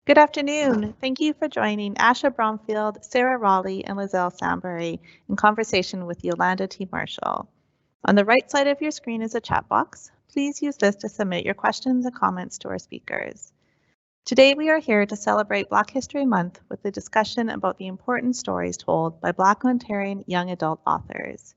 Good afternoon. Thank you for joining Asha Bromfield, Asha Raughley, and Liselle Sambury in conversation with Yolanda T. Marshall. On the right side of your screen is a chat box. Please use this to submit your questions and comments to our speakers. Today we are here to celebrate Black History Month with a discussion about the important stories told by Black Ontarian young adult authors.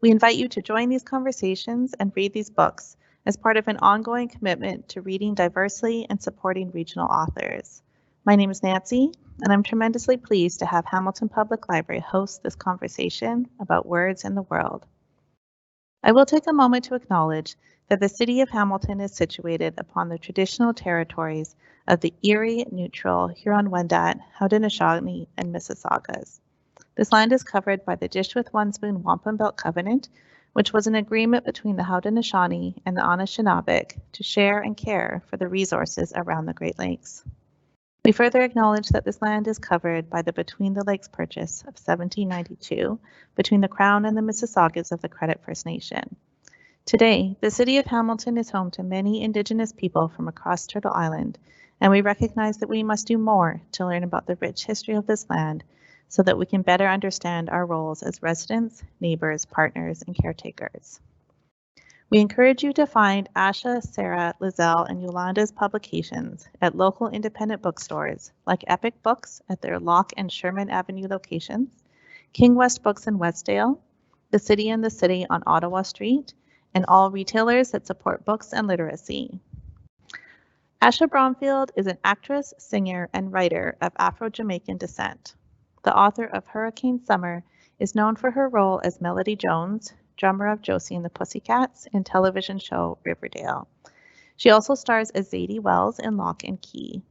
We invite you to join these conversations and read these books as part of an ongoing commitment to reading diversely and supporting regional authors. My name is Nancy, and I'm tremendously pleased to have Hamilton Public Library host this conversation about words in the world. I will take a moment to acknowledge that the city of Hamilton is situated upon the traditional territories of the Irie, Neutral, Huron-Wendat, Haudenosaunee, and Mississaugas. This land is covered by the Dish with One Spoon Wampum Belt Covenant, which was an agreement between the Haudenosaunee and the Anishinaabeg to share and care for the resources around the Great Lakes. We further acknowledge that this land is covered by the Between the Lakes Purchase of 1792 between the Crown and the Mississaugas of the Credit First Nation. Today, the city of Hamilton is home to many Indigenous people from across Turtle Island, and we recognize that we must do more to learn about the rich history of this land so that we can better understand our roles as residents, neighbors, partners, and caretakers. We encourage you to find Asha, Sarah, Liselle, and Yolanda's publications at local independent bookstores like Epic Books at their Locke and Sherman Avenue locations, King West Books in Westdale, The City in the City on Ottawa Street, and all retailers that support books and literacy. Asha Bromfield is an actress, singer, and writer of Afro-Jamaican descent. The author of Hurricane Summer is known for her role as Melody Jones, drummer of Josie and the Pussycats, in television show Riverdale. She also stars as Zadie Wells in Locke and Key.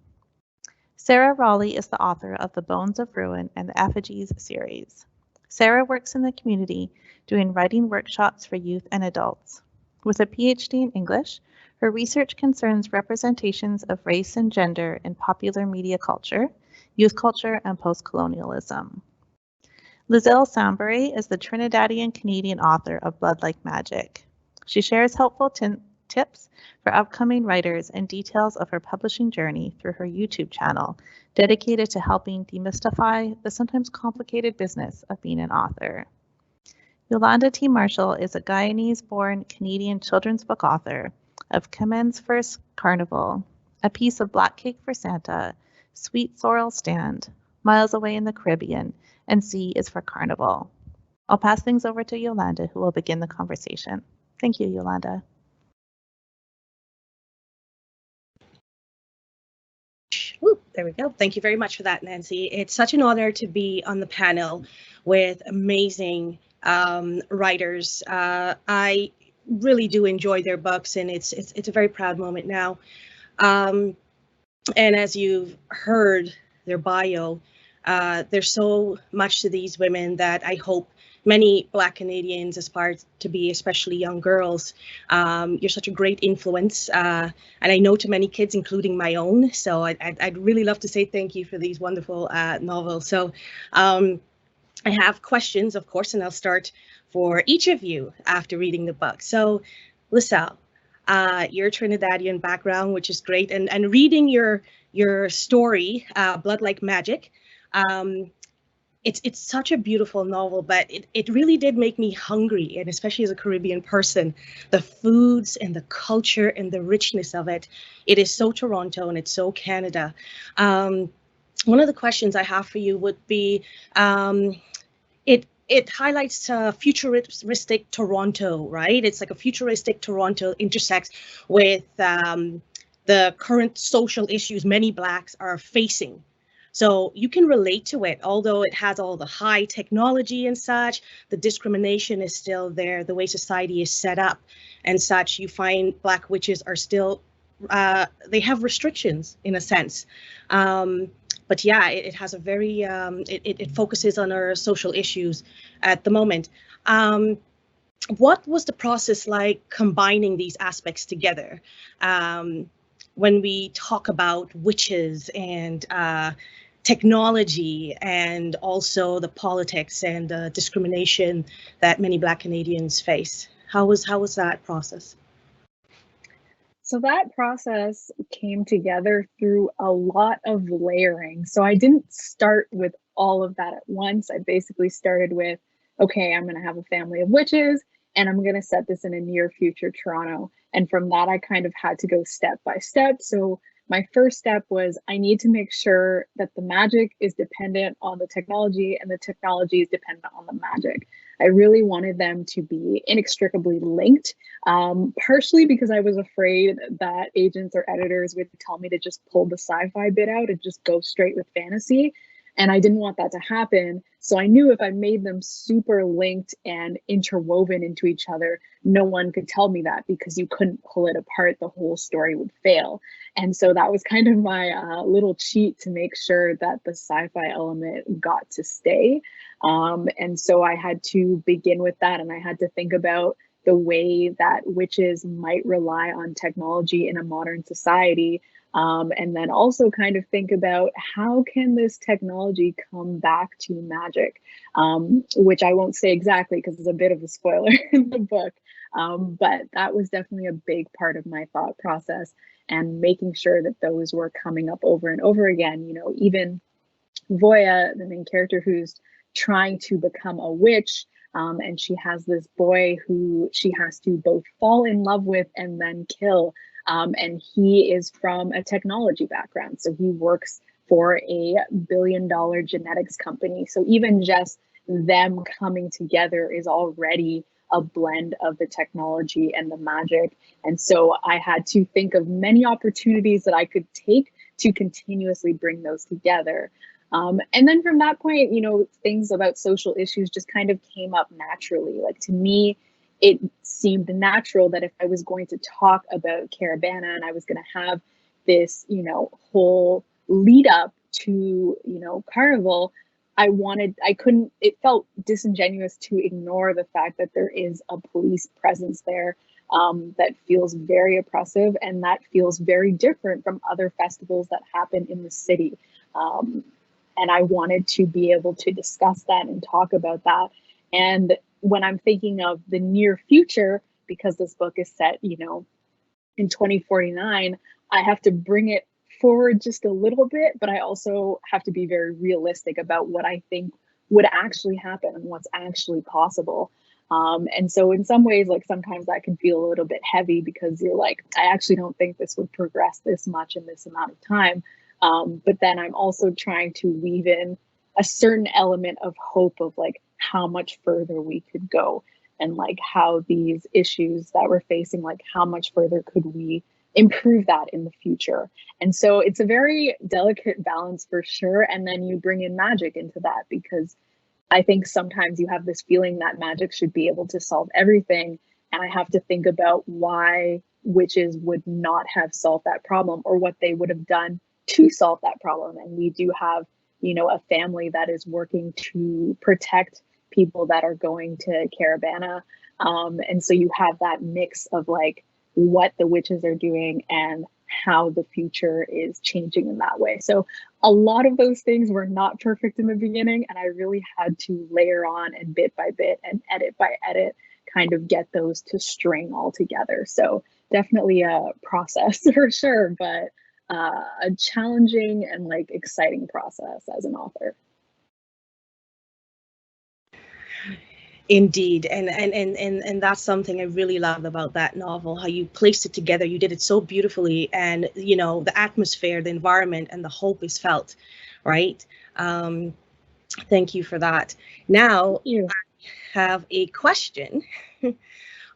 Asha Raughley is the author of The Bones of Ruin and the Effigies series. Sarah works in the community doing writing workshops for youth and adults. With a PhD in English, her research concerns representations of race and gender in popular media culture, youth culture, and post-colonialism. Liselle Sambury is the Trinidadian-Canadian author of Blood Like Magic. She shares helpful tips for upcoming writers and details of her publishing journey through her YouTube channel, dedicated to helping demystify the sometimes complicated business of being an author. Yolanda T. Marshall is a Guyanese-born Canadian children's book author of Camen's First Carnival, A Piece of Black Cake for Santa, Sweet Sorrel Stand, Miles Away in the Caribbean, and C is for Carnival. I'll pass things over to Yolanda, who will begin the conversation. Thank you, Yolanda. Woo, there we go. Thank you very much for that, Nancy. It's such an honor to be on the panel with amazing writers. I really do enjoy their books, and it's a very proud moment now. And as you've heard their bio, there's so much to these women that I hope many Black Canadians aspire to be, especially young girls. You're such a great influence, and I know to many kids, including my own. So I'd really love to say thank you for these wonderful novels. So I have questions, of course, and I'll start for each of you after reading the book. So, Liselle, your Trinidadian background, which is great, and reading your story, Blood Like Magic. It's such a beautiful novel, but it really did make me hungry, and especially as a Caribbean person, the foods and the culture and the richness of it. It is so Toronto and it's so Canada. One of the questions I have for you would be, it highlights futuristic Toronto, right? It's like a futuristic Toronto intersects with the current social issues many Blacks are facing. So you can relate to it, although it has all the high technology and such, the discrimination is still there, the way society is set up and such. You find Black witches are still, they have restrictions in a sense. But yeah, it has a very, it focuses on our social issues at the moment. What was the process like combining these aspects together? When we talk about witches and technology and also the politics and discrimination that many Black Canadians face. How was that process? So that process came together through a lot of layering. So I didn't start with all of that at once. I basically started with, okay, I'm going to have a family of witches and I'm going to set this in a near future Toronto. And from that, I kind of had to go step by step. So my first step was I need to make sure that the magic is dependent on the technology and the technology is dependent on the magic. I really wanted them to be inextricably linked, partially because I was afraid that agents or editors would tell me to just pull the sci-fi bit out and just go straight with fantasy. And I didn't want that to happen. So I knew if I made them super linked and interwoven into each other, no one could tell me that because you couldn't pull it apart. The whole story would fail. And so that was kind of my little cheat to make sure that the sci-fi element got to stay. And so I had to begin with that, and I had to think about the way that witches might rely on technology in a modern society. And then also kind of think about how can this technology come back to magic, which I won't say exactly because it's a bit of a spoiler in the book. But that was definitely a big part of my thought process, and making sure that those were coming up over and over again. You know, even Voya, the main character, who's trying to become a witch, and she has this boy who she has to both fall in love with and then kill. And he is from a technology background. So he works for a billion-dollar genetics company. So even just them coming together is already a blend of the technology and the magic. And so I had to think of many opportunities that I could take to continuously bring those together. And then from that point, you know, things about social issues just kind of came up naturally. Like, to me, it seemed natural that if I was going to talk about Caravana and I was going to have this, you know, whole lead up to, you know, Carnival, it felt disingenuous to ignore the fact that there is a police presence there, that feels very oppressive and that feels very different from other festivals that happen in the city. And I wanted to be able to discuss that and talk about that. And when I'm thinking of the near future, because this book is set, you know, in 2049, I have to bring it forward just a little bit, but I also have to be very realistic about what I think would actually happen and what's actually possible. And so in some ways, like, sometimes that can feel a little bit heavy because you're like, I actually don't think this would progress this much in this amount of time. But then I'm also trying to weave in a certain element of hope of like how much further we could go, and like how these issues that we're facing, like how much further could we improve that in the future. And so it's a very delicate balance for sure. And then you bring in magic into that, because I think sometimes you have this feeling that magic should be able to solve everything. And I have to think about why witches would not have solved that problem, or what they would have done to solve that problem. And we do have, you know, a family that is working to protect people that are going to Caravana. And so you have that mix of like what the witches are doing and how the future is changing in that way. So a lot of those things were not perfect in the beginning, and I really had to layer on and bit by bit and edit by edit kind of get those to string all together. So definitely a process for sure, but a challenging and like exciting process as an author. Indeed, and that's something I really loved about that novel, how you placed it together. You did it so beautifully, and you know, the atmosphere, the environment, and the hope is felt, right? Thank you for that. Now I have a question for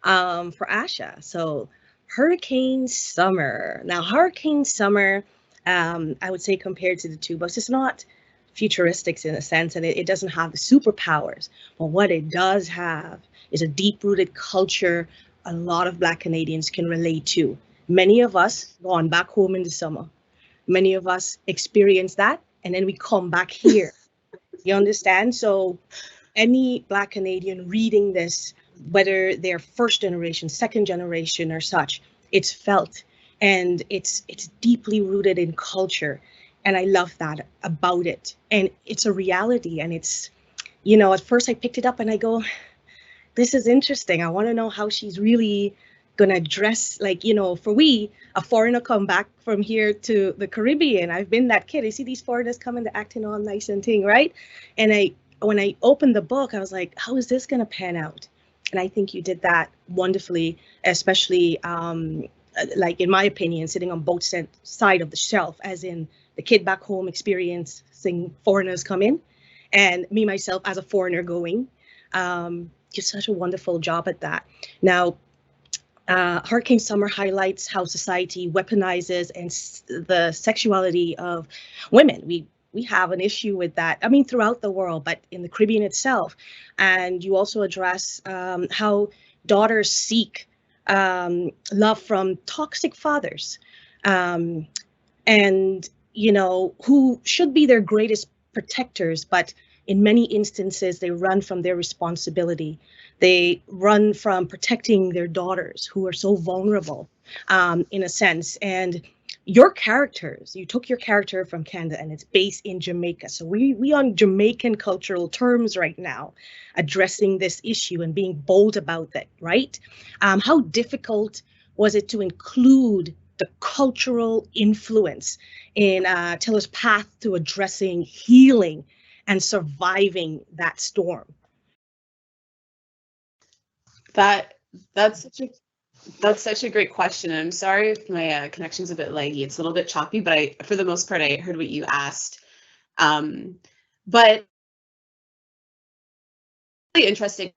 Asha. So, Hurricane Summer. Now, Hurricane Summer, I would say compared to the two books, it's not futuristics in a sense, and it doesn't have the superpowers, but what it does have is a deep-rooted culture a lot of Black Canadians can relate to. Many of us gone back home in the summer. Many of us experience that, and then we come back here. You understand? So any Black Canadian reading this, whether they're first generation, second generation or such, it's felt, and it's deeply rooted in culture. And I love that about it. And it's a reality. And it's, you know, at first I picked it up and I go, this is interesting. I want to know how she's really gonna dress like, for a foreigner come back from here to the Caribbean. I've been that kid. I see these foreigners coming to acting all nice and thing, right? And when I opened the book, I was like, how is this gonna pan out? And I think you did that wonderfully, especially like in my opinion, sitting on both side of the shelf, as in the kid back home experiencing foreigners come in, and me myself as a foreigner going. Did such a wonderful job at that. Now, Hurricane Summer highlights how society weaponizes the sexuality of women. We have an issue with that. I mean, throughout the world, but in the Caribbean itself. And you also address how daughters seek love from toxic fathers, and who should be their greatest protectors, but in many instances they run from their responsibility. They run from protecting their daughters, who are so vulnerable, in a sense. And your characters, you took your character from Canada and it's based in Jamaica. So we on Jamaican cultural terms right now, addressing this issue and being bold about that, right? How difficult was it to include the cultural influence in Taylor's path to addressing healing and surviving that storm? That's such a great question. I'm sorry if my connection's a bit laggy. It's a little bit choppy, but for the most part, I heard what you asked. But really interesting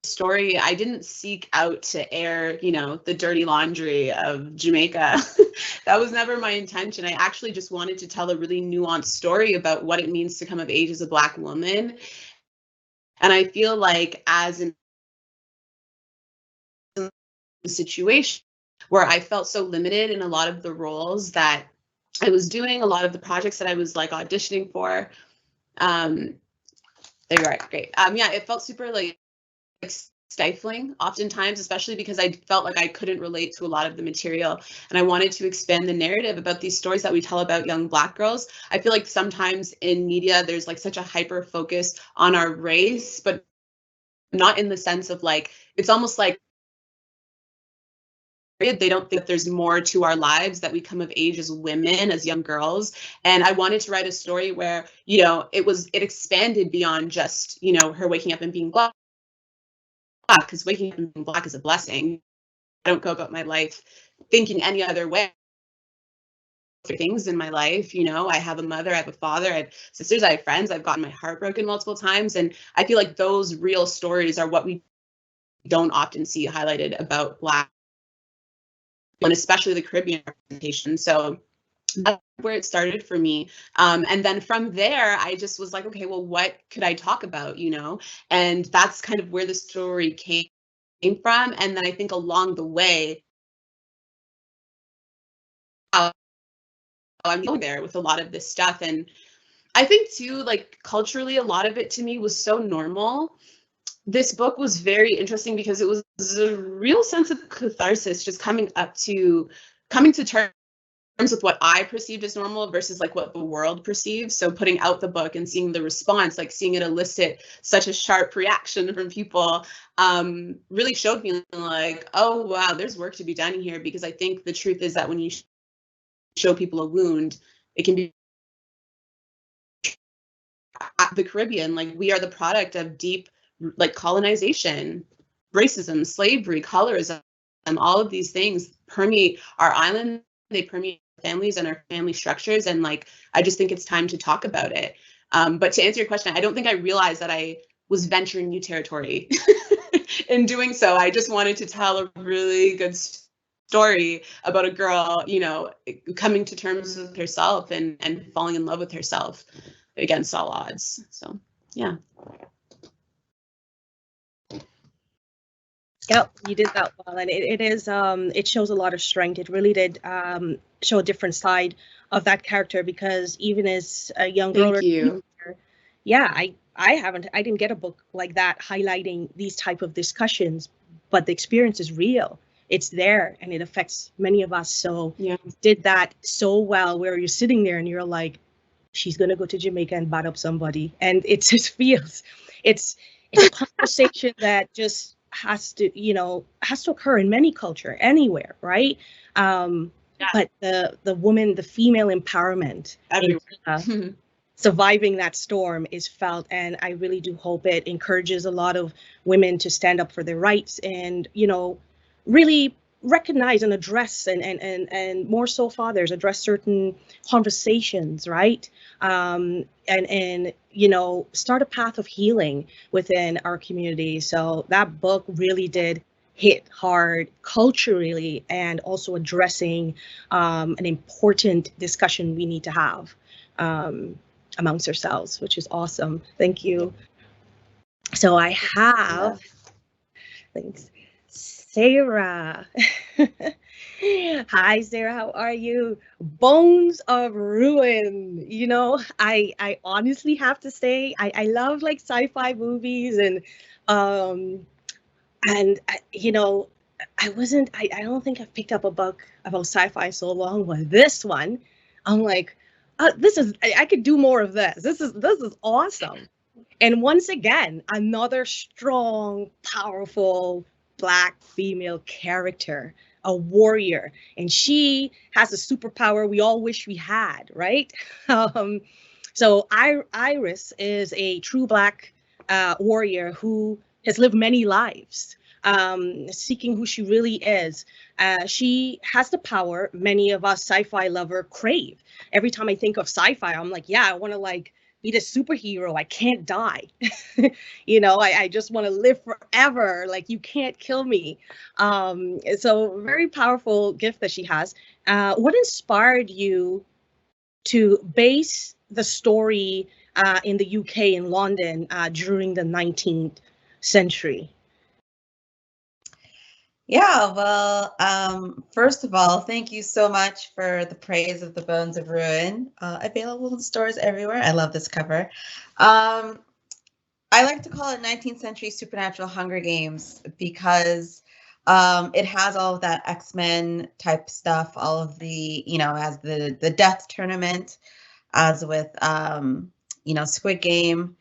story. I didn't seek out to air, the dirty laundry of Jamaica. That was never my intention. I actually just wanted to tell a really nuanced story about what it means to come of age as a Black woman. And I feel like as in a situation where I felt so limited in a lot of the roles that I was doing, a lot of the projects that I was like auditioning for. There you are. Great. Yeah, it felt super like stifling oftentimes, especially because I felt like I couldn't relate to a lot of the material, and I wanted to expand the narrative about these stories that we tell about young Black girls. I feel like sometimes in media there's like such a hyper focus on our race, but not in the sense of like, it's almost like they don't think there's more to our lives, that we come of age as women, as young girls. And I wanted to write a story where, it expanded beyond just, her waking up and being Black, because waking up and being Black is a blessing. I don't go about my life thinking any other way. Things in my life, I have a mother, I have a father, I have sisters, I have friends, I've gotten my heart broken multiple times. And I feel like those real stories are what we don't often see highlighted about Black, and especially the Caribbean representation. So that's where it started for me. And then from there, I just was like, okay, well, what could I talk about, And that's kind of where the story came from. And then I think along the way, I'm going there with a lot of this stuff. And I think too, like culturally, a lot of it to me was so normal. This book was very interesting because it was a real sense of catharsis, just coming to terms with what I perceived as normal versus like what the world perceives. So putting out the book and seeing the response, like seeing it elicit such a sharp reaction from people, really showed me like, oh wow, there's work to be done here. Because I think the truth is that when you show people a wound, it can be the Caribbean, like we are the product of deep like colonization, racism, slavery, colorism, and all of these things permeate our island. They permeate families and our family structures. And like, I just think it's time to talk about it. But to answer your question, I don't think I realized that I was venturing new territory in doing so. I just wanted to tell a really good story about a girl, coming to terms with herself and falling in love with herself against all odds. So, yeah. Yep, you did that well, and it shows a lot of strength. It really did show a different side of that character, because even as a young girl, Thank you. Yeah, I didn't get a book like that highlighting these type of discussions, but the experience is real. It's there and it affects many of us. So yeah, did that so well, where you're sitting there and you're like, she's gonna go to Jamaica and bat up somebody, and it just feels it's a conversation that just has to occur in many culture, anywhere, right? But the woman, the female empowerment, surviving that storm is felt, and I really do hope it encourages a lot of women to stand up for their rights and, really recognize and address and more so fathers address certain conversations, right? And start a path of healing within our community. So that book really did hit hard culturally and also addressing an important discussion we need to have amongst ourselves, which is awesome. Thank you. So I have, thanks, Sarah. Hi, Sarah, how are you? Bones of Ruin. I honestly have to say, I love like sci-fi movies and I don't think I've picked up a book about sci-fi so long, but this one, I'm like, I could do more of this. This is awesome. And once again, another strong, powerful Black female character, a warrior, and she has a superpower we all wish we had, right? So Iris is a true Black warrior who has lived many lives, seeking who she really is. She has the power many of us sci-fi lover crave. Every time I think of sci-fi, I'm like, yeah, I want to be the superhero. I can't die. I just want to live forever. Like, you can't kill me. So very powerful gift that she has. What inspired you to base the story in the UK in London during the 19th century? Yeah, well, first of all, thank you so much for the praise of the Bones of Ruin. Available in stores everywhere. I love this cover. I like to call it 19th century supernatural Hunger Games because it has all of that X-Men type stuff, all of the, as the death tournament, as with, Squid Game.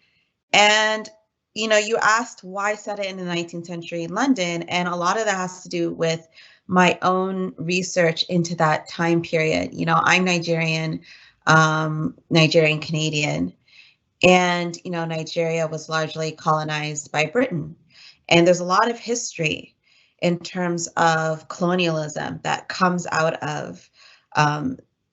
And you asked why set it in the 19th century in London, and a lot of that has to do with my own research into that time period. I'm Nigerian, Nigerian-Canadian, and, Nigeria was largely colonized by Britain. And there's a lot of history in terms of colonialism that comes out of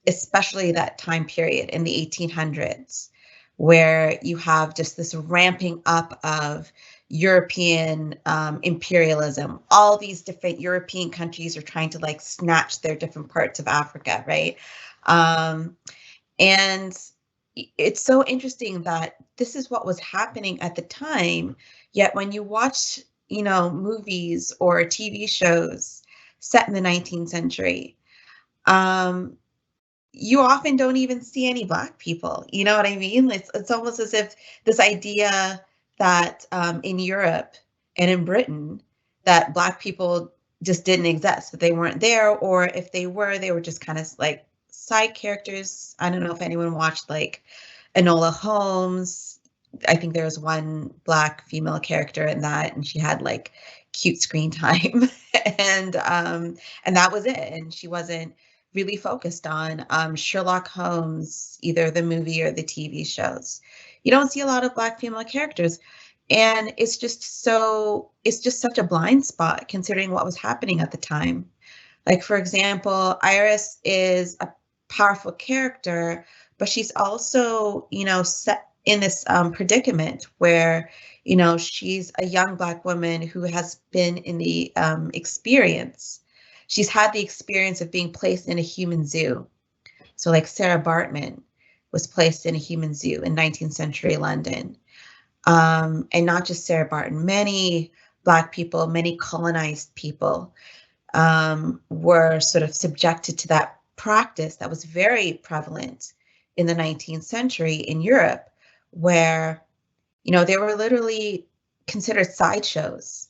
especially that time period in the 1800s, where you have just this ramping up of European imperialism. All these different European countries are trying to snatch their different parts of Africa, right? And it's so interesting that this is what was happening at the time, yet when you watch, movies or TV shows set in the 19th century, you often don't even see any Black people. You know what I mean? It's almost as if this idea that in Europe and in Britain that Black people just didn't exist, that they weren't there, or if they were just kind of like side characters. I don't know if anyone watched Enola Holmes. I think there was one Black female character in that, and she had cute screen time, and that was it. And she wasn't really focused on Sherlock Holmes, either the movie or the TV shows. You don't see a lot of Black female characters, and it's just such a blind spot considering what was happening at the time. Like, for example, Iris is a powerful character, but she's also, set in this predicament where, she's a young Black woman who has been in the experience. She's had the experience of being placed in a human zoo. So Sarah Bartman was placed in a human zoo in 19th century London. And not just Sarah Bartman, many Black people, many colonized people were sort of subjected to that practice that was very prevalent in the 19th century in Europe, where, they were literally considered sideshows.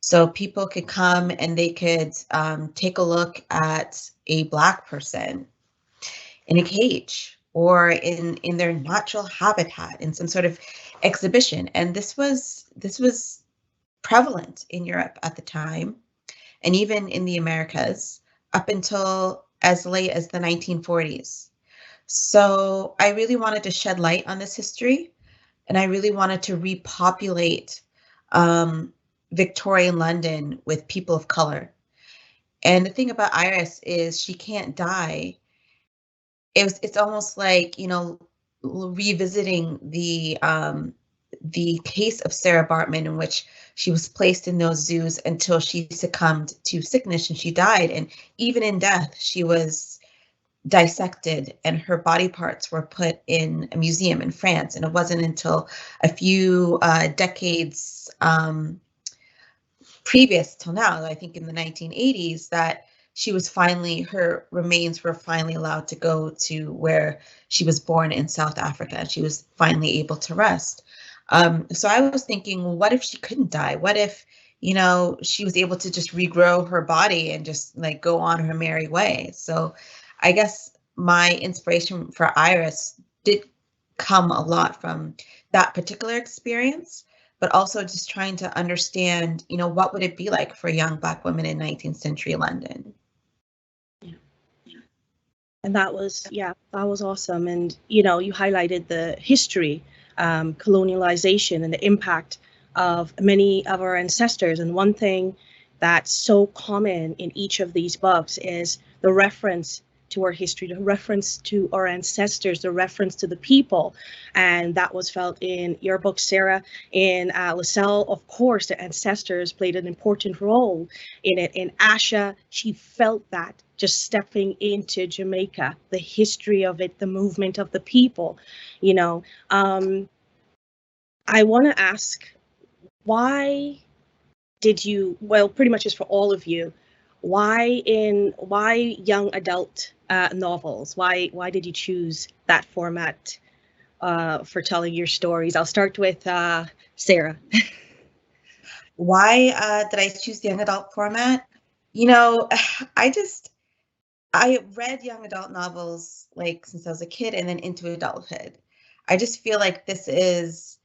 So people could come and they could take a look at a Black person in a cage or in their natural habitat in some sort of exhibition. And this was prevalent in Europe at the time, and even in the Americas, up until as late as the 1940s. So I really wanted to shed light on this history, and I really wanted to repopulate Victorian London with people of color. And the thing about Iris is she can't die. It's almost like, you know, revisiting the case of Sarah Bartman, in which she was placed in those zoos until she succumbed to sickness and she died. And even in death, she was dissected and her body parts were put in a museum in France. And it wasn't until a few decades previous till now, I think in the 1980s, that her remains were finally allowed to go to where she was born in South Africa, and she was finally able to rest. So I was thinking, well, what if she couldn't die? What if, you know, she was able to just regrow her body and just like go on her merry way? So I guess my inspiration for Iris did come a lot from that particular experience, but also just trying to understand, you know, what would it be like for young Black women in 19th century London? And that was awesome. And, you know, you highlighted the history, colonialization, and the impact of many of our ancestors. And one thing that's so common in each of these books is the reference to our history, the reference to our ancestors, the reference to the people. And that was felt in your book, Sarah. In Liselle, of course, the ancestors played an important role in it. In Asha, she felt that, just stepping into Jamaica, the history of it, the movement of the people, you know. I want to ask, why did you, well, pretty much is for all of you, why young adult novels? Why did you choose that format for telling your stories? I'll start with Sarah. Why did I choose the young adult format? You know, I read young adult novels like since I was a kid and then into adulthood. I just feel like this is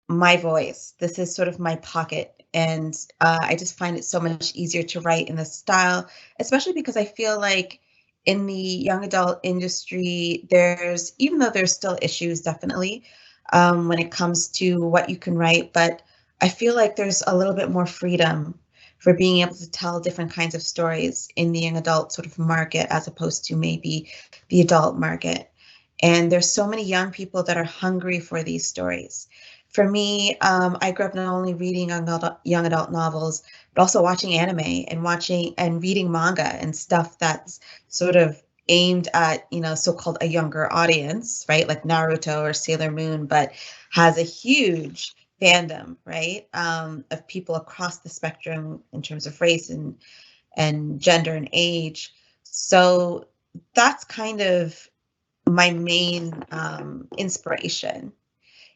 my voice. This is sort of my pocket. And I just find it so much easier to write in this style, especially because I feel like in the young adult industry, even though there's still issues definitely when it comes to what you can write, but I feel like there's a little bit more freedom for being able to tell different kinds of stories in the young adult sort of market as opposed to maybe the adult market. And there's so many young people that are hungry for these stories. For me, I grew up not only reading young adult novels, but also watching anime and reading manga and stuff that's sort of aimed at, you know, so-called a younger audience, right? Like Naruto or Sailor Moon, but has a huge fandom, right? Of people across the spectrum in terms of race and gender and age. So that's kind of my main inspiration,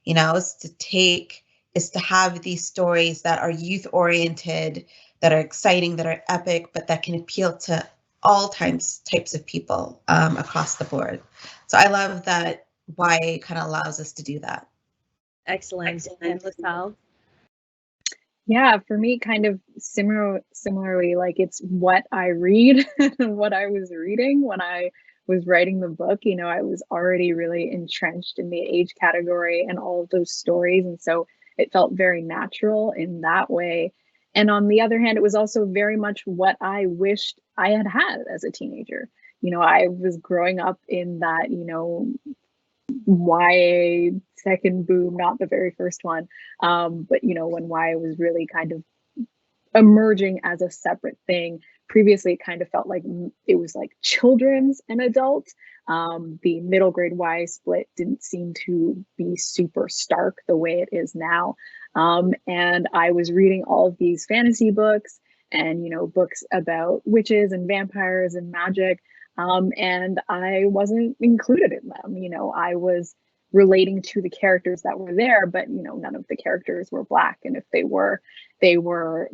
you know, is to have these stories that are youth oriented, that are exciting, that are epic, but that can appeal to all types of people across the board. So I love that YA kind of allows us to do that. Excellent. And Liselle? Yeah, for me, kind of similarly, like it's what I read and what I was reading when I was writing the book. You know, I was already really entrenched in the age category and all of those stories. And so it felt very natural in that way. And on the other hand, it was also very much what I wished I had had as a teenager. You know, I was growing up in that, you know, YA second boom, not the very first one. But you know, when YA was really kind of emerging as a separate thing. Previously, it kind of felt like it was like children's and adult. The middle grade YA split didn't seem to be super stark the way it is now. And I was reading all of these fantasy books and, you know, books about witches and vampires and magic. And I wasn't included in them. You know, I was relating to the characters that were there, but, you know, none of the characters were Black. And if they were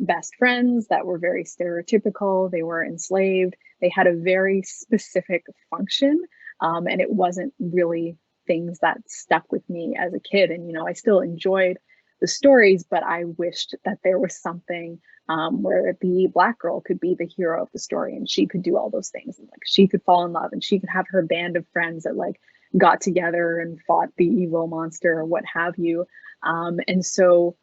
best friends that were very stereotypical. They were enslaved. They had a very specific function. And it wasn't really things that stuck with me as a kid. And, you know, I still enjoyed the stories, but I wished that there was something where the Black girl could be the hero of the story, and she could do all those things, and like she could fall in love, and she could have her band of friends that like got together and fought the evil monster or what have you. And so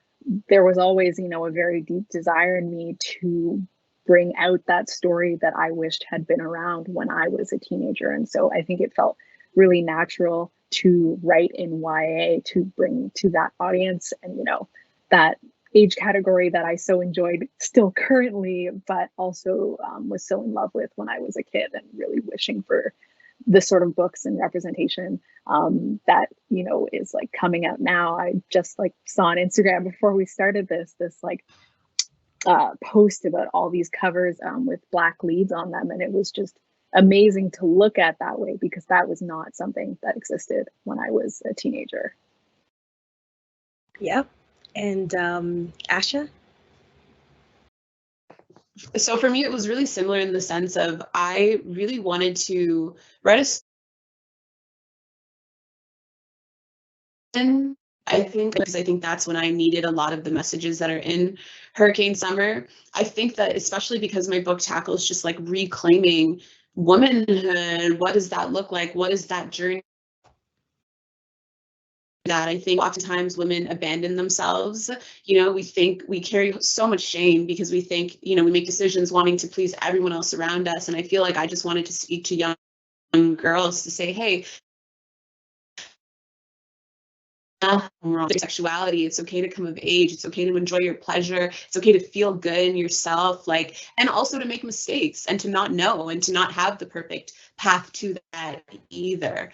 there was always, you know, a very deep desire in me to bring out that story that I wished had been around when I was a teenager. And so I think it felt really natural to write in YA to bring to that audience, and, you know, that age category that I so enjoyed still currently, but also was so in love with when I was a kid, and really wishing for the sort of books and representation that, you know, is like coming out now. I just like saw on Instagram before we started this like post about all these covers with Black leads on them, and it was just amazing to look at that way, because that was not something that existed when I was a teenager. Yeah. And Asha? So for me, it was really similar in the sense of I really wanted to write a I think because I think that's when I needed a lot of the messages that are in Hurricane Summer. I think that especially because my book tackles just like reclaiming womanhood, what does that look like? What is that journey? That I think oftentimes women abandon themselves. You know, we think we carry so much shame because we think, you know, we make decisions wanting to please everyone else around us. And I feel like I just wanted to speak to young girls to say, hey, sexuality, it's okay to come of age, it's okay to enjoy your pleasure, it's okay to feel good in yourself, like, and also to make mistakes and to not know and to not have the perfect path to that either.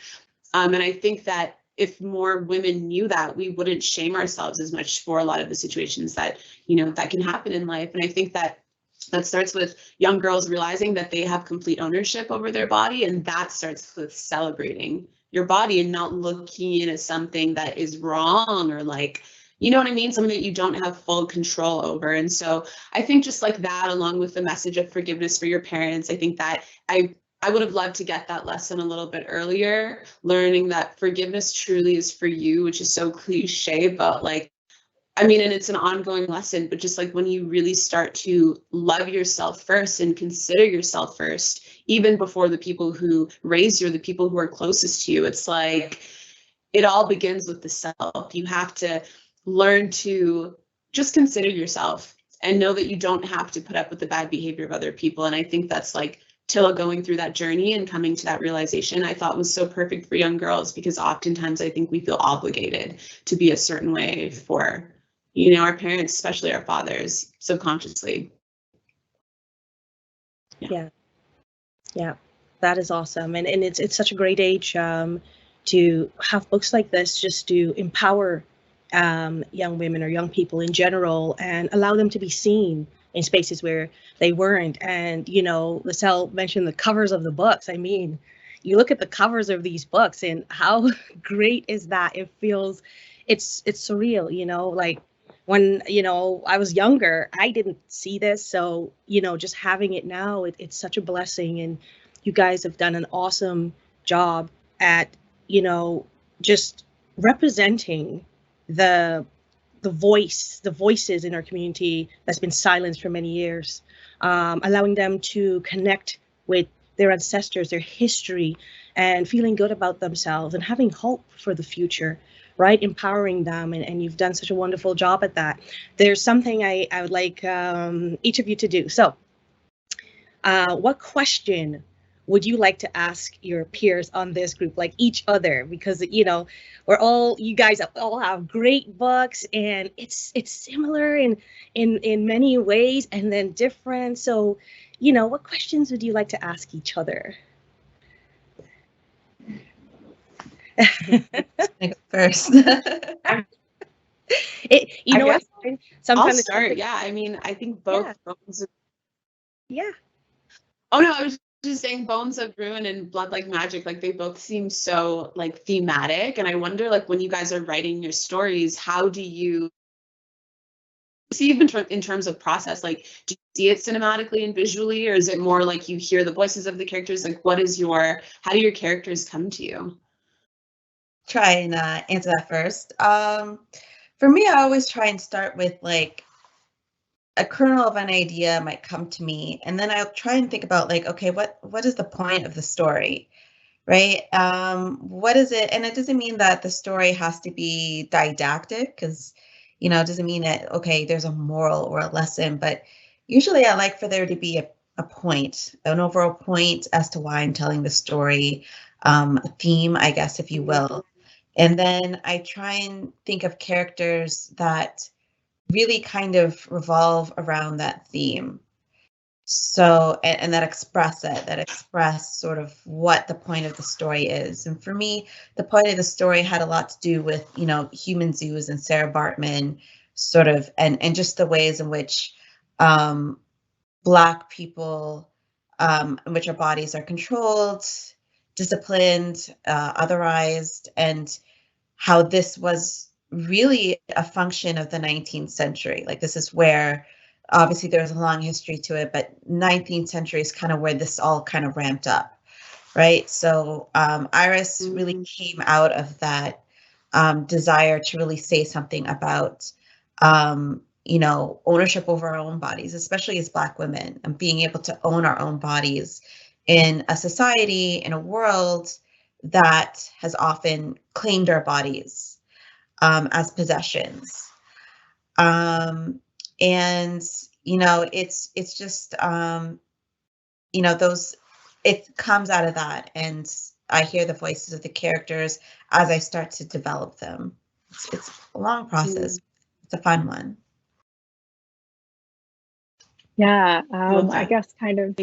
And I think that if more women knew that, we wouldn't shame ourselves as much for a lot of the situations that, you know, that can happen in life. And I think that starts with young girls realizing that they have complete ownership over their body, and that starts with celebrating your body and not looking at it as something that is wrong or like, you know what I mean, something that you don't have full control over. And so I think just like that, along with the message of forgiveness for your parents, I think that I would have loved to get that lesson a little bit earlier, learning that forgiveness truly is for you, which is so cliche, but like, I mean, and it's an ongoing lesson, but just like when you really start to love yourself first and consider yourself first, even before the people who raise you or the people who are closest to you, it's like it all begins with the self. You have to learn to just consider yourself and know that you don't have to put up with the bad behavior of other people. And I think that's like Tilla going through that journey and coming to that realization, I thought was so perfect for young girls, because oftentimes I think we feel obligated to be a certain way for, you know, our parents, especially our fathers, subconsciously. Yeah, that is awesome. And it's such a great age to have books like this, just to empower young women or young people in general and allow them to be seen in spaces where they weren't. And, you know, Liselle mentioned the covers of the books. I mean, you look at the covers of these books and how great is that? It feels, it's surreal, you know, like when, you know, I was younger, I didn't see this. So, you know, just having it now, it's such a blessing. And you guys have done an awesome job at, you know, just representing the voices in our community that's been silenced for many years, allowing them to connect with their ancestors, their history, and feeling good about themselves and having hope for the future, right? Empowering them, and you've done such a wonderful job at that. There's something I would like each of you to do. So what question would you like to ask your peers on this group, like each other? Because, you know, you guys all have great books, and it's similar in many ways and then different. So, you know, what questions would you like to ask each other? First. You know what? Sometimes I'll start. Yeah, I mean, I think both Bones. Yeah. Oh no, I was just saying Bones of Ruin and Blood Like Magic, like they both seem so like thematic, and I wonder, like, when you guys are writing your stories, how do you see, even in terms of process, like, do you see it cinematically and visually, or is it more like you hear the voices of the characters? Like, how do your characters come to you? Try and answer that first. For me, I always try and start with like a kernel of an idea might come to me, and then I'll try and think about like, okay, what is the point of the story, right? What is it? And it doesn't mean that the story has to be didactic, because it doesn't mean that okay, there's a moral or a lesson, but usually I like for there to be a point, an overall point as to why I'm telling the story, a theme, I guess, if you will. And then I try and think of characters that really kind of revolve around that theme. So, and that express sort of what the point of the story is. And for me, the point of the story had a lot to do with, human zoos and Sarah Bartman sort of, and just the ways in which Black people, in which our bodies are controlled, disciplined, otherized, and how this was really a function of the 19th century. Like this is where, obviously there's a long history to it, but 19th century is kind of where this all kind of ramped up, right? So Iris really came out of that desire to really say something about, ownership over our own bodies, especially as Black women, and being able to own our own bodies in a society, in a world that has often claimed our bodies as possessions. And it's just those, it comes out of that, and I hear the voices of the characters as I start to develop them. It's a long process. It's a fun one. Yeah, I guess kind of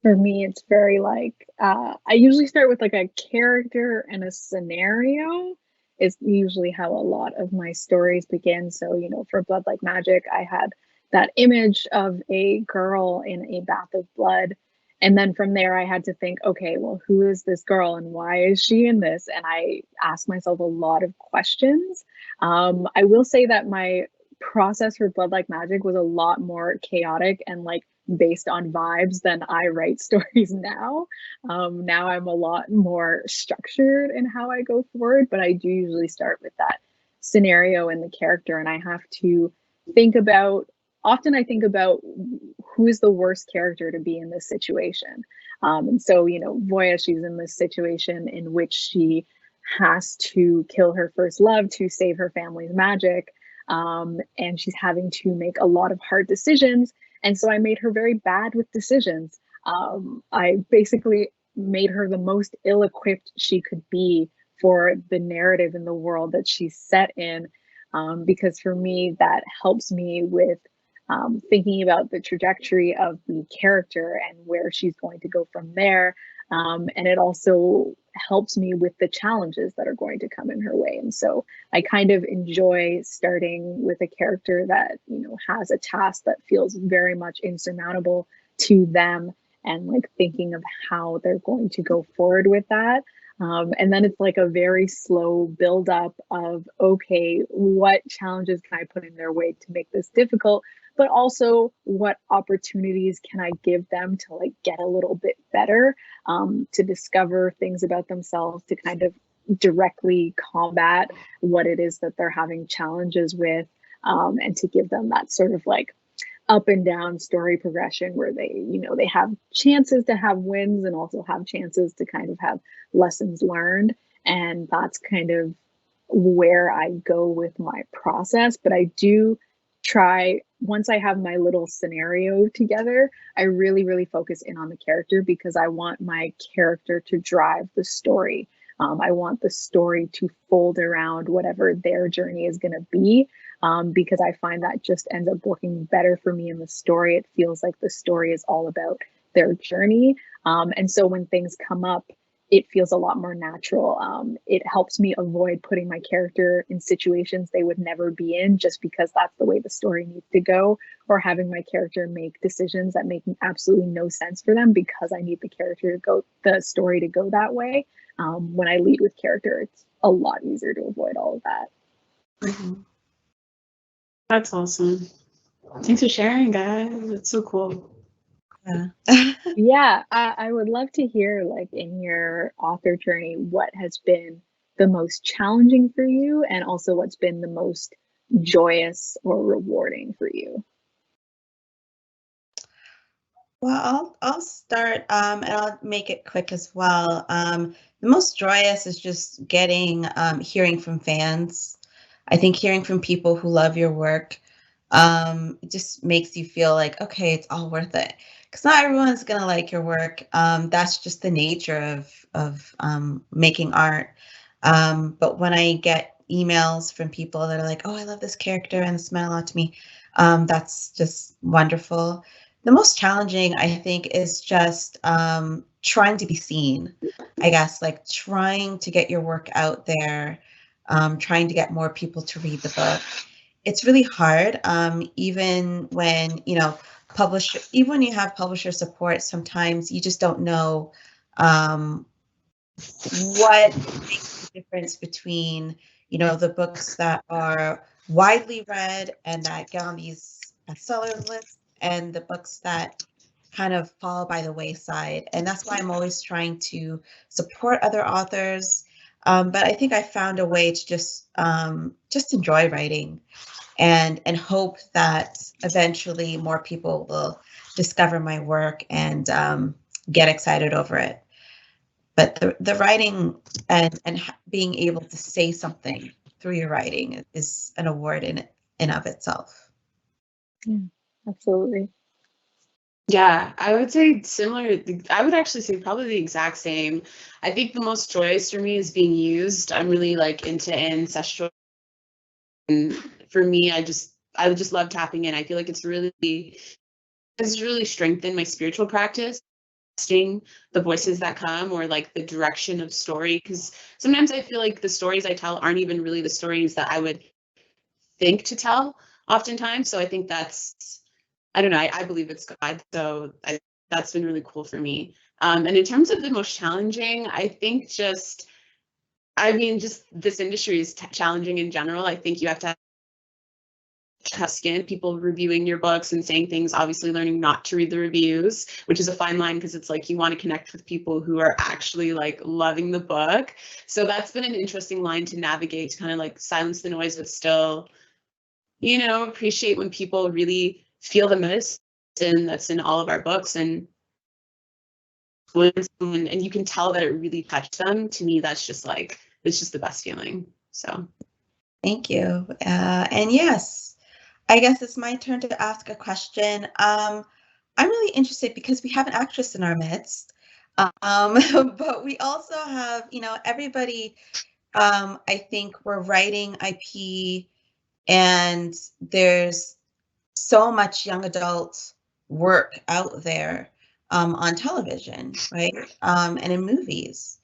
for me, it's very like, I usually start with like a character and a scenario is usually how a lot of my stories begin. So, for Blood Like Magic, I had that image of a girl in a bath of blood. And then from there, I had to think, okay, well, who is this girl and why is she in this? And I asked myself a lot of questions. I will say that my process for Blood Like Magic was a lot more chaotic and like based on vibes than I write stories now. Now I'm a lot more structured in how I go forward, but I do usually start with that scenario and the character, and I have to think about, often I think about who is the worst character to be in this situation. And so, Voya, she's in this situation in which she has to kill her first love to save her family's magic. And she's having to make a lot of hard decisions. And so I made her very bad with decisions. I basically made her the most ill-equipped she could be for the narrative in the world that she's set in, because for me, that helps me with thinking about the trajectory of the character and where she's going to go from there. And it also helps me with the challenges that are going to come in her way. And so I kind of enjoy starting with a character that, has a task that feels very much insurmountable to them, and like thinking of how they're going to go forward with that. And then it's like a very slow build up of, okay, what challenges can I put in their way to make this difficult? But also what opportunities can I give them to like get a little bit better, to discover things about themselves, to kind of directly combat what it is that they're having challenges with, and to give them that sort of like up and down story progression where they have chances to have wins and also have chances to kind of have lessons learned. And that's kind of where I go with my process. But I do try, once I have my little scenario together, I really, really focus in on the character, because I want my character to drive the story. I want the story to fold around whatever their journey is going to be, because I find that just ends up working better for me in the story. It feels like the story is all about their journey. And so when things come up, it feels a lot more natural. It helps me avoid putting my character in situations they would never be in, just because that's the way the story needs to go, or having my character make decisions that make absolutely no sense for them because I need the story to go that way. When I lead with character, it's a lot easier to avoid all of that. Mm-hmm. That's awesome. Thanks for sharing, guys. It's so cool. Yeah, I would love to hear, like, in your author journey, what has been the most challenging for you, and also what's been the most joyous or rewarding for you? Well, I'll start, and I'll make it quick as well. The most joyous is just getting hearing from fans. I think hearing from people who love your work it just makes you feel like, okay, it's all worth it. Because not everyone's gonna like your work. That's just the nature of making art. But when I get emails from people that are like, oh, I love this character and this meant a lot to me, that's just wonderful. The most challenging, I think, is just trying to be seen. I guess, like trying to get your work out there, trying to get more people to read the book. It's really hard, even when even when you have publisher support. Sometimes you just don't know what makes the difference between the books that are widely read and that get on these bestseller lists and the books that kind of fall by the wayside. And that's why I'm always trying to support other authors. But I think I found a way to just enjoy writing and hope that eventually more people will discover my work and get excited over it. But the writing and being able to say something through your writing is an award in of itself. Yeah, absolutely. Yeah, I would say similar. I would actually say probably the exact same. I think the most joyous for me is being used. I'm really like into ancestral. And for me, I would just love tapping in. I feel like it's really strengthened my spiritual practice, trusting the voices that come or like the direction of story. Because sometimes I feel like the stories I tell aren't even really the stories that I would think to tell oftentimes. So I think I don't know, I believe it's God. So that's been really cool for me. And in terms of the most challenging, I think just this industry is challenging in general. I think you have to have tough skin, people reviewing your books and saying things, obviously learning not to read the reviews, which is a fine line because it's like you want to connect with people who are actually like loving the book. So that's been an interesting line to navigate, to kind of like silence the noise, but still, appreciate when people really feel the medicine that's in all of our books and you can tell that it really touched them. To me, that's just like, it's just the best feeling. So thank you. And yes, I guess it's my turn to ask a question. I'm really interested because we have an actress in our midst, but we also have, everybody. I think we're writing IP, and there's so much young adult work out there on television, right? And in movies.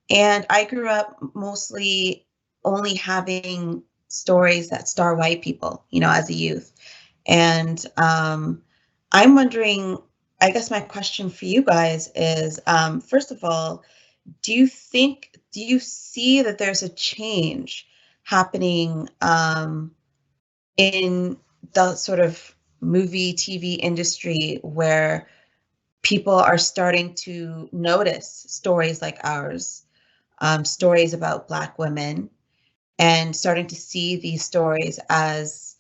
And I grew up mostly only having stories that star white people, as a youth. And I'm wondering, I guess my question for you guys is, first of all, do you see that there's a change happening in the sort of movie, TV industry where people are starting to notice stories like ours, stories about Black women, and starting to see these stories as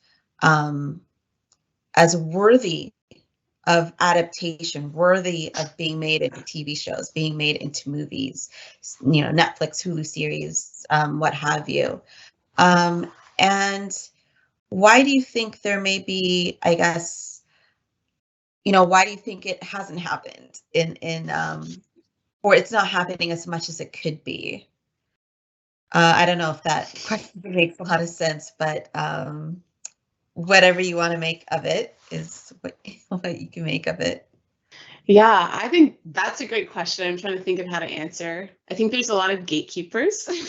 worthy of adaptation, worthy of being made into TV shows, being made into movies, Netflix, Hulu series, what have you. And why do you think there may be, I guess, why do you think it hasn't happened or it's not happening as much as it could be? I don't know if that question makes a lot of sense, but whatever you want to make of it is what you can make of it. Yeah, I think that's a great question. I'm trying to think of how to answer. I think there's a lot of gatekeepers, and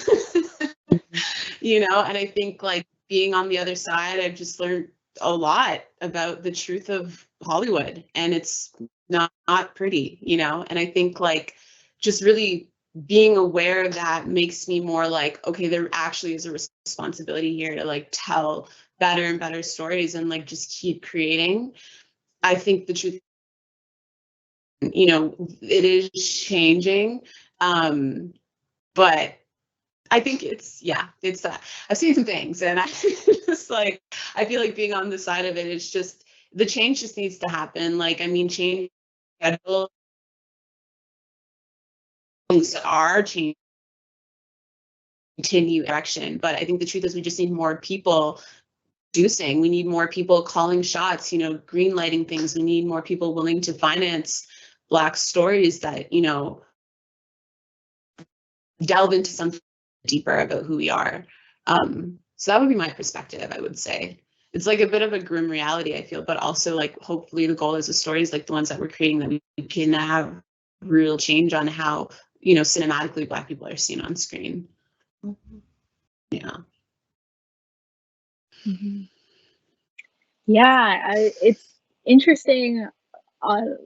I think like being on the other side, I've just learned a lot about the truth of Hollywood, and it's not pretty, and I think like just really being aware of that makes me more like, okay, there actually is a responsibility here to like tell better and better stories and like just keep creating. I think the truth, it is changing, but I think it's I've seen some things, and I just like, I feel like being on the side of it, it's just, the change just needs to happen. Like, I mean, change things are changing, continue action, but I think the truth is we just need more people producing. We need more people calling shots, you know, green lighting things. We need more people willing to finance Black stories that, you know, delve into something deeper about who we are. So that would be my perspective, I would say. It's like a bit of a grim reality, I feel, but also like hopefully the goal is the stories like the ones that we're creating, that we can have real change on how, you know, cinematically Black people are seen on screen. Mhm. Yeah. Mhm. Yeah, it's interesting,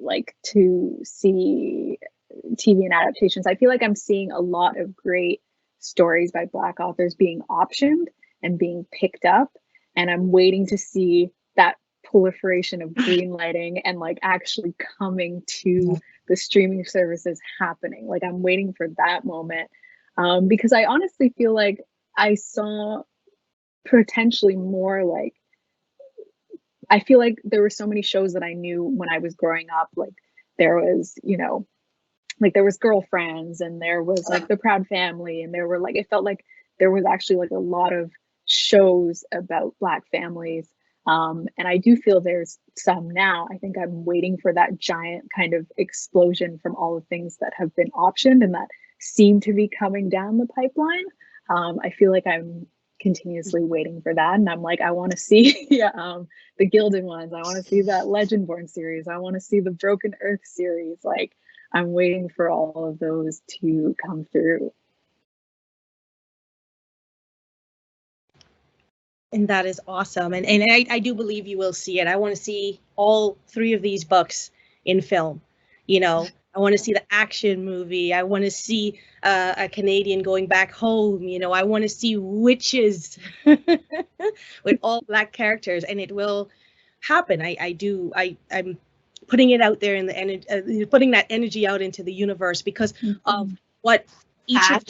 like to see TV and adaptations. I feel like I'm seeing a lot of great stories by Black authors being optioned and being picked up, and I'm waiting to see that proliferation of green lighting and like actually coming to the streaming services happening. Like I'm waiting for that moment, because I honestly feel like I saw potentially more like, I feel like there were so many shows that I knew when I was growing up. Like there was, you know, like there was Girlfriends, and there was like The Proud Family, and there were like, it felt like there was actually like a lot of shows about Black families. And I do feel there's some now. I think I'm waiting for that giant kind of explosion from all the things that have been optioned and that seem to be coming down the pipeline. I feel like I'm continuously waiting for that, and I'm like, I want to see yeah, the Gilded Ones. I want to see that Legendborn series. I want to see the Broken Earth series. Like I'm waiting for all of those to come through. And that is awesome. And I do believe you will see it. I want to see all 3 of these books in film. You know, I want to see the action movie. I want to see a Canadian going back home. You know, I want to see witches with all Black characters, and it will happen. I'm putting it out there in the energy, putting that energy out into the universe because of what each of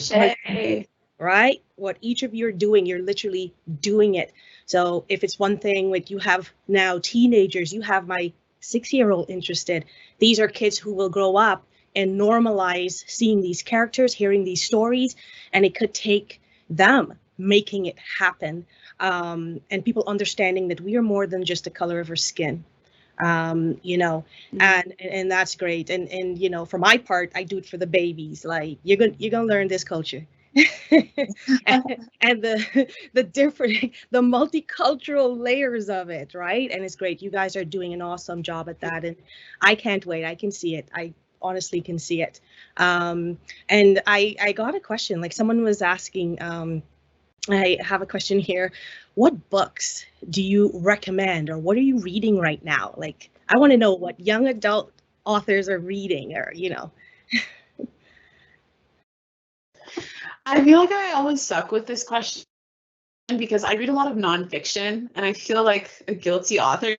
right? What each of you are doing, you're literally doing it. So if it's one thing with, you have now teenagers, you have my 6-year-old interested. These are kids who will grow up and normalize seeing these characters, hearing these stories, and it could take them making it happen. And people understanding that we are more than just the color of our skin. You know, and that's great. And you know, for my part, I do it for the babies. Like you're gonna learn this culture. and the different, the multicultural layers of it, right? And it's great. You guys are doing an awesome job at that, and I can't wait. I can see it. I honestly can see it. And I got a question. Like someone was asking. I have a question here. What books do you recommend, or what are you reading right now? Like I want to know what young adult authors are reading, or you know. I feel like I always suck with this question because I read a lot of nonfiction, and I feel like a guilty author.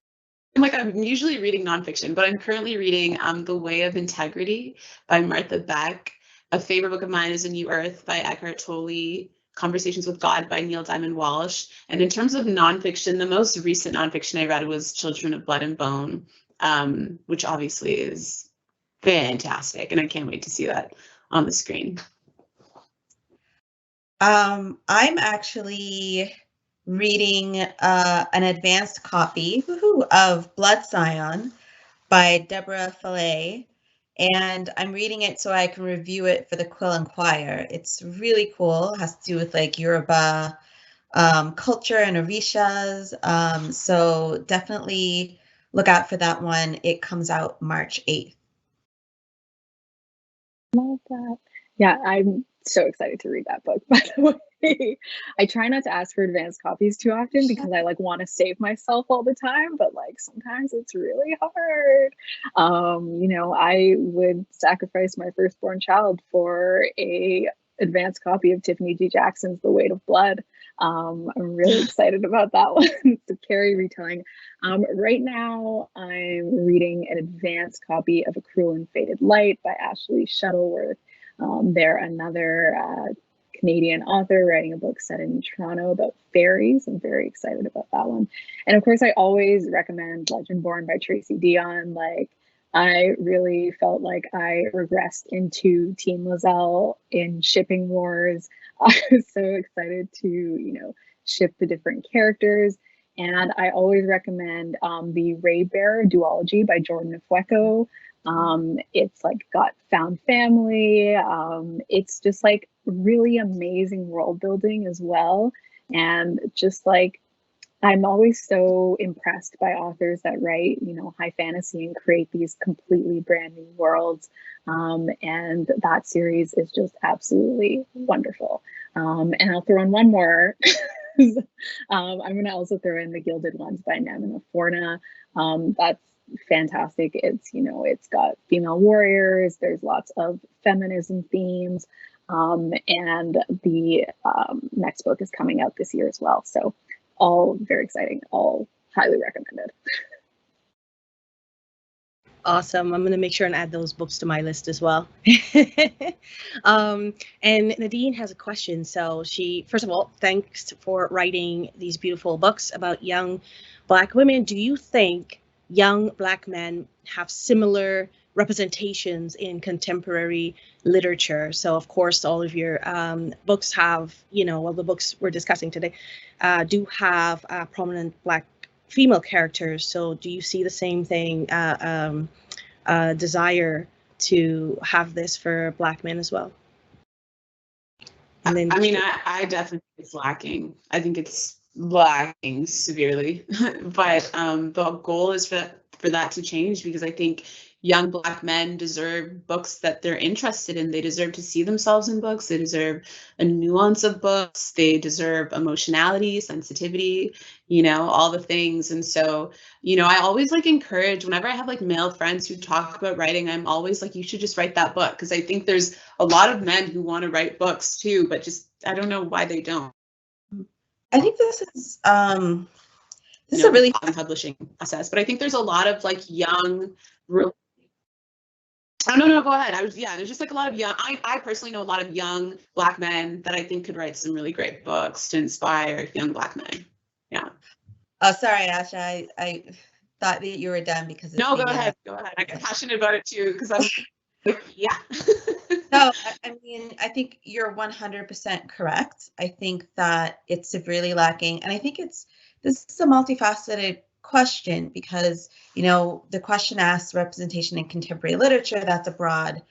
I'm usually reading nonfiction, but I'm currently reading The Way of Integrity by Martha Beck. A favorite book of mine is A New Earth by Eckhart Tolle, Conversations with God by Neil Diamond Walsh. And in terms of nonfiction, the most recent nonfiction I read was Children of Blood and Bone, which obviously is fantastic, and I can't wait to see that on the screen. I'm actually reading an advanced copy of Blood Scion by Deborah Fillet, and I'm reading it so I can review it for the Quill and Choir. It's really cool. It has to do with like Yoruba culture and orishas. So definitely look out for that one. It comes out March 8th. Love that. Yeah, I'm so excited to read that book, by the way. I try not to ask for advanced copies too often because I like want to save myself all the time, but like sometimes it's really hard. You know, I would sacrifice my firstborn child for a advanced copy of Tiffany D. Jackson's The Weight of Blood. I'm really excited about that one. It's a Carrie retelling. Right now, I'm reading an advanced copy of A Cruel and Fated Light by Ashley Shuttleworth. They're another Canadian author writing a book set in Toronto about fairies. I'm very excited about that one. And of course, I always recommend Legend Born by Tracy Dion. Like, I really felt like I regressed into Team Liselle in shipping wars. I was so excited to, ship the different characters. And I always recommend the Ray Bear duology by Jordan Afueco. It's like got found family. It's just like really amazing world building as well. And just like, I'm always so impressed by authors that write, high fantasy and create these completely brand new worlds. And that series is just absolutely wonderful. And I'll throw in one more. I'm going to also throw in The Gilded Ones by Namina Forna. That's fantastic. It's got female warriors. There's lots of feminism themes. And the next book is coming out this year as well. So all very exciting, all highly recommended. Awesome. I'm going to make sure and add those books to my list as well. And Nadine has a question. So she, first of all, thanks for writing these beautiful books about young Black women. Do you think young Black men have similar representations in contemporary literature? So of course, all of your books have, the books we're discussing today do have prominent Black female characters. So do you see the same thing, desire to have this for Black men as well? And then, I definitely think it's lacking. I think it's lacking severely, but the goal is for that to change, because I think young Black men deserve books that they're interested in. They deserve to see themselves in books. They deserve a nuance of books. They deserve emotionality, sensitivity, all the things. And so, I always encourage, whenever I have male friends who talk about writing, I'm always like, you should just write that book. Because I think there's a lot of men who want to write books too, but just, I don't know why they don't. I think this is a really publishing process, but I think there's a lot of young, oh, no, go ahead. There's just a lot of young, I personally know a lot of young Black men that I think could write some really great books to inspire young Black men. Yeah. Oh, sorry, Asha. I thought that you were done because no, go ahead. I get passionate about it too, because I'm yeah. No, I think you're 100% correct. I think that it's severely lacking, and I think this is a multifaceted question, because the question asks representation in contemporary literature. That's a broad,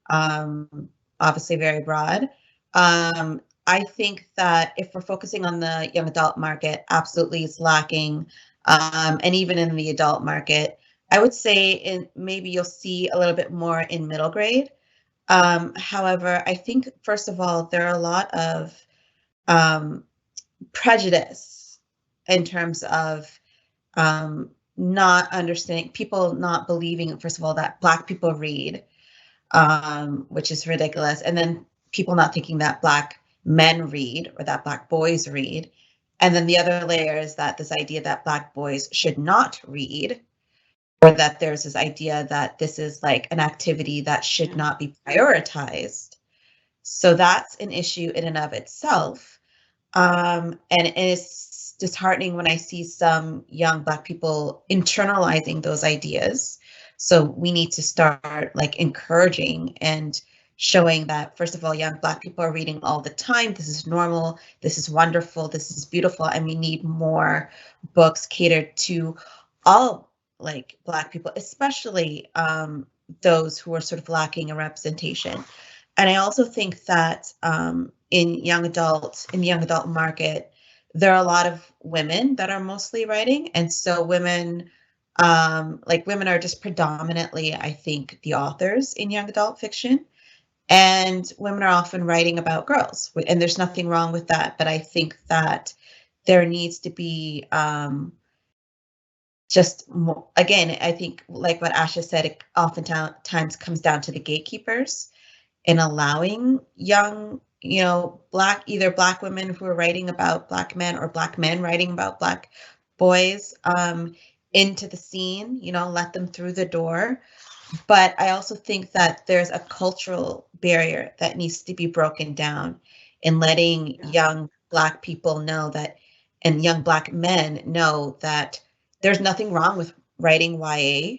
obviously very broad. I think that if we're focusing on the young adult market, absolutely it's lacking, and even in the adult market, I would say maybe you'll see a little bit more in middle grade. However, I think first of all there are a lot of prejudice in terms of not understanding, people not believing, first of all, that Black people read, which is ridiculous. And then people not thinking that Black men read or that Black boys read. And then the other layer is that this idea that Black boys should not read, or that there's this idea that this is an activity that should not be prioritized. So that's an issue in and of itself. And it's disheartening when I see some young Black people internalizing those ideas. So we need to start encouraging and showing that, first of all, young Black people are reading all the time. This is normal. This is wonderful. This is beautiful. And we need more books catered to all Black people, especially those who are sort of lacking a representation. And I also think that in the young adult market, there are a lot of women that are mostly writing. And so women are just predominantly, I think, the authors in young adult fiction. And women are often writing about girls, and there's nothing wrong with that. But I think that there needs to be just more, again, I think what Asha said, it oftentimes comes down to the gatekeepers in allowing young, either Black women who are writing about Black men or Black men writing about Black boys into the scene, let them through the door. But I also think that there's a cultural barrier that needs to be broken down in letting young Black people know that, and young Black men know that there's nothing wrong with writing YA.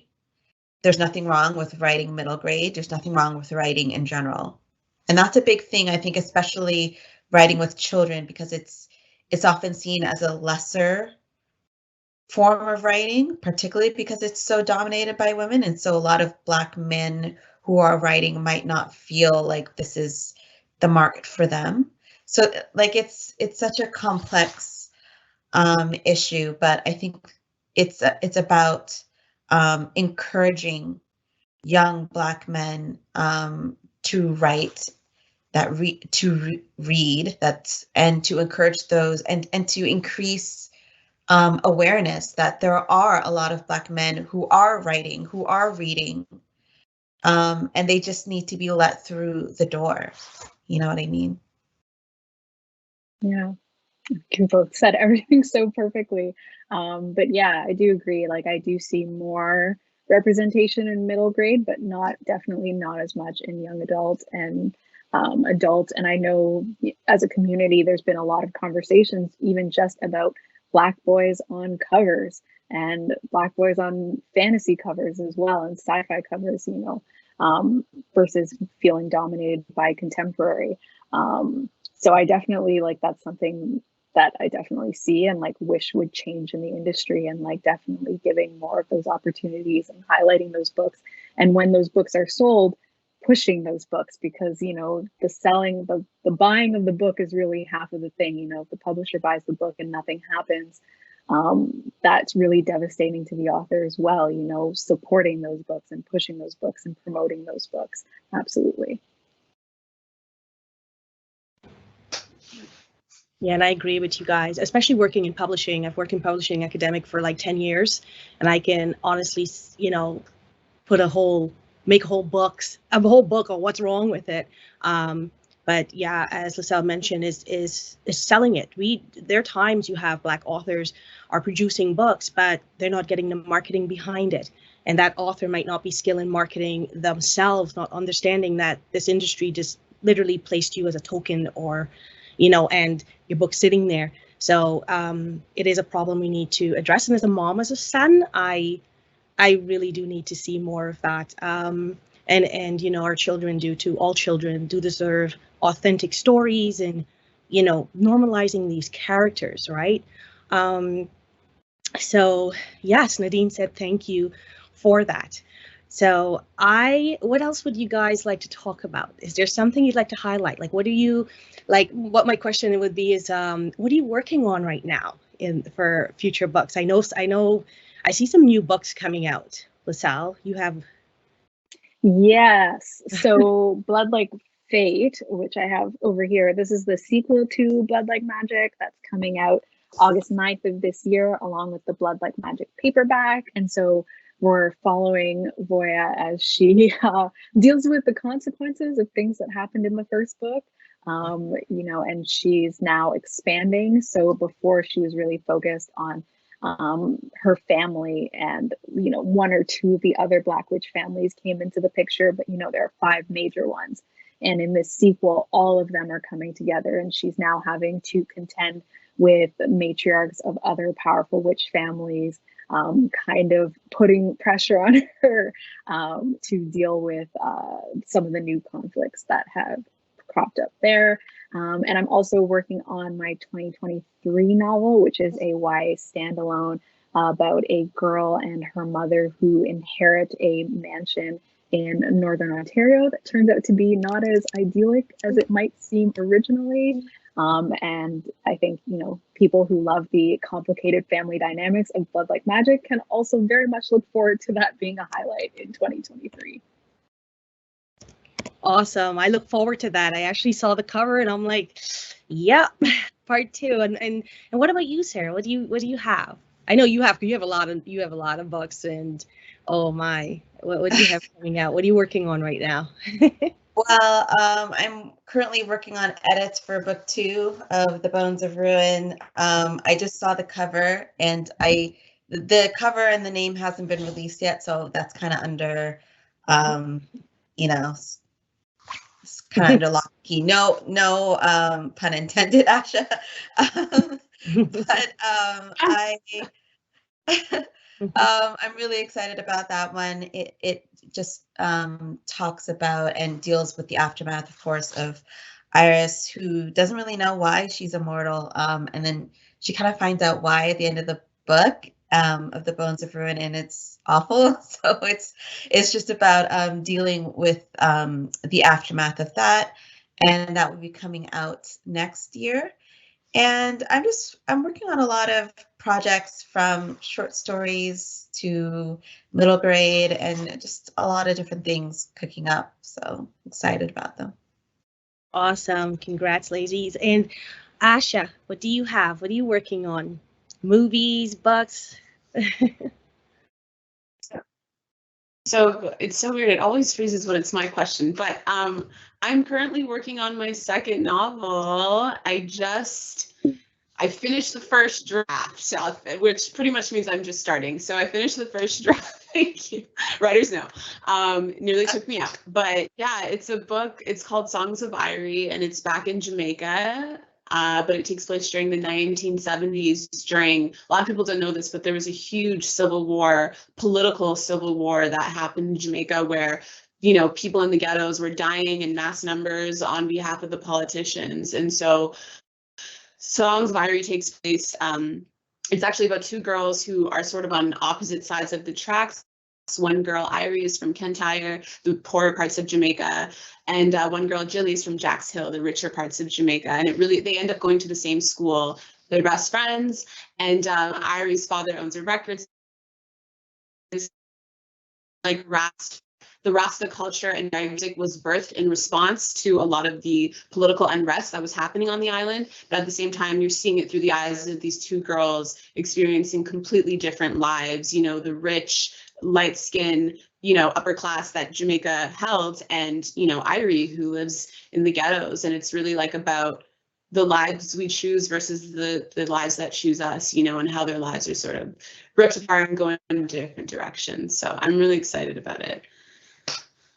There's nothing wrong with writing middle grade. There's nothing wrong with writing in general. And that's a big thing, I think, especially writing with children, because it's often seen as a lesser form of writing, particularly because it's so dominated by women. And so a lot of Black men who are writing might not feel like this is the market for them. So like it's such a complex issue, but I think it's about encouraging young Black men to write, read, and to encourage those, and to increase awareness that there are a lot of Black men who are writing, who are reading, and they just need to be let through the door. You know what I mean? Yeah, you both said everything so perfectly. But yeah, I do agree. Like, I do see more representation in middle grade, but definitely not as much in young adult and adult. And I know as a community, there's been a lot of conversations, even just about Black boys on covers and Black boys on fantasy covers as well, and sci-fi covers, versus feeling dominated by contemporary. So I definitely, like, that's something that I definitely see and like wish would change in the industry, and like definitely giving more of those opportunities and highlighting those books. And when those books are sold, pushing those books, because the selling, the buying of the book is really half of the thing. If the publisher buys the book and nothing happens, that's really devastating to the author as well. Supporting those books and pushing those books and promoting those books. Absolutely. Yeah, and I agree with you guys, especially working in publishing. I've worked in publishing academic for like 10 years, and I can honestly, make a whole book on what's wrong with it. But yeah, as Liselle mentioned, is selling it. There are times you have Black authors are producing books, but they're not getting the marketing behind it. And that author might not be skilled in marketing themselves, not understanding that this industry just literally placed you as a token, or and your book's sitting there. So it is a problem we need to address. And as a mom, as a son, I really do need to see more of that. And our children do too. All children do deserve authentic stories, and normalizing these characters, right? So yes, Nadine said thank you for that. So what else would you guys like to talk about? Is there something you'd like to highlight? Like, what my question would be is, what are you working on right now for future books? I know I see some new books coming out. Liselle, you have? Yes. So Blood Like Fate, which I have over here, this is the sequel to Blood Like Magic that's coming out August 9th of this year, along with the Blood Like Magic paperback. And so we're following Voya as she deals with the consequences of things that happened in the first book. And she's now expanding. So before, she was really focused on her family, and one or two of the other Black witch families came into the picture, but there are 5 major ones. And in this sequel, all of them are coming together, and she's now having to contend with matriarchs of other powerful witch families, kind of putting pressure on her to deal with some of the new conflicts that have cropped up there. And I'm also working on my 2023 novel, which is a YA standalone about a girl and her mother who inherit a mansion in Northern Ontario that turns out to be not as idyllic as it might seem originally. And I think, people who love the complicated family dynamics of Blood Like Magic can also very much look forward to that being a highlight in 2023. Awesome. I look forward to that. I actually saw the cover and I'm like, yep, part 2. And what about you, Sarah? What do you have? I know you have a lot of books, and oh my, what do you have coming out? What are you working on right now? Well, I'm currently working on edits for book 2 of The Bones of Ruin. I just saw the cover, and the cover and the name hasn't been released yet, so that's kind of under, kind of under lock and key. No, pun intended, Asha. But I'm really excited about that one. It just talks about and deals with the aftermath, of course, of Iris, who doesn't really know why she's immortal, and then she kind of finds out why at the end of the book, of the Bones of Ruin, and it's awful. So it's just about dealing with the aftermath of that, and that will be coming out next year. And I'm working on a lot of projects, from short stories to middle grade, and just a lot of different things cooking up. So excited about them. Awesome. Congrats, ladies. And Asha, what do you have? What are you working on? Movies, books? So it's so weird. It always freezes when it's my question, but I'm currently working on my second novel. I finished the first draft, which pretty much means I'm just starting. So I finished the first draft. Thank you. Writers know. Nearly took me out. But yeah, it's a book. It's called Songs of Irie, and it's back in Jamaica. But it takes place during the 1970s. A lot of people don't know this, but there was a huge political civil war that happened in Jamaica, where people in the ghettos were dying in mass numbers on behalf of the politicians. And so Songs of Irie takes place. It's actually about two girls who are sort of on opposite sides of the tracks. One girl, Irie, is from Kintyre, the poorer parts of Jamaica, and one girl, Jilly, is from Jacks Hill, the richer parts of Jamaica. And they end up going to the same school. They're best friends, and Irie's father owns a record. Like the Rasta culture and music was birthed in response to a lot of the political unrest that was happening on the island. But at the same time, you're seeing it through the eyes of these two girls experiencing completely different lives. The rich, light skin, upper class that Jamaica held, and, Irie, who lives in the ghettos. And it's really like about the lives we choose versus the lives that choose us, and how their lives are sort of ripped apart and going in different directions. So I'm really excited about it.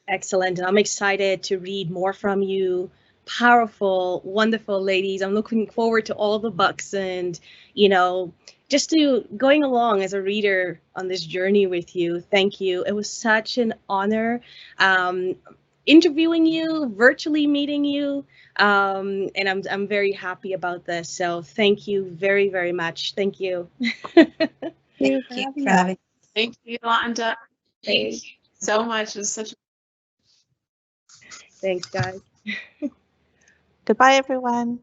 Excellent. I'm excited to read more from you. Powerful, wonderful ladies. I'm looking forward to all the books, and, just to going along as a reader on this journey with you. Thank you. It was such an honor interviewing you, virtually meeting you, and I'm very happy about this. So thank you very, very much. Thank you. Thank you for having. Thank you, Yolanda. Thank you so much. It was such. Thanks, guys. Goodbye, everyone.